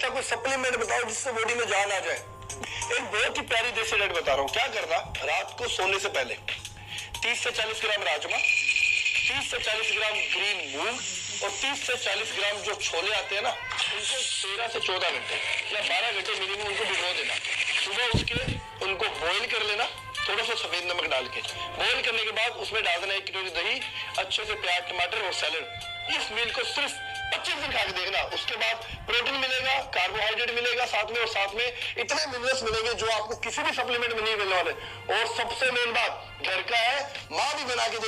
ऐसा कोई सप्लीमेंट बताओ जिससे बॉडी में जान आ जाए। एक बहुत ही प्यारी देसी डाइट बता रहा हूँ। क्या करना, रात को सोने से पहले 30 से 40 ग्राम राजमा, 30 से 40 ग्राम ग्रीन मूंग और 30 से 40 ग्राम जो छोले आते हैं ना, उनको 13 से 14 घंटे या 12 घंटे मिनिमम उनको भिगो देना। सुबह उसके उनको बॉईल कर लेना, थोड़ा सा सफेद नमक डाल के। बॉईल करने के बाद उसमें डाल देना 1 कटोरी दही, अच्छे से प्याज टमाटर और सैलेड। इस मील को सिर्फ 25 दिन खा के देखना। उसके बाद प्रोटीन मिलेगा, कार्बोहाइड्रेट मिलेगा साथ में, और साथ में इतने मिनरल्स मिलेंगे जो आपको किसी भी सप्लीमेंट में नहीं मिलने वाले। और सबसे मेन बात, घर का है, माँ भी बना के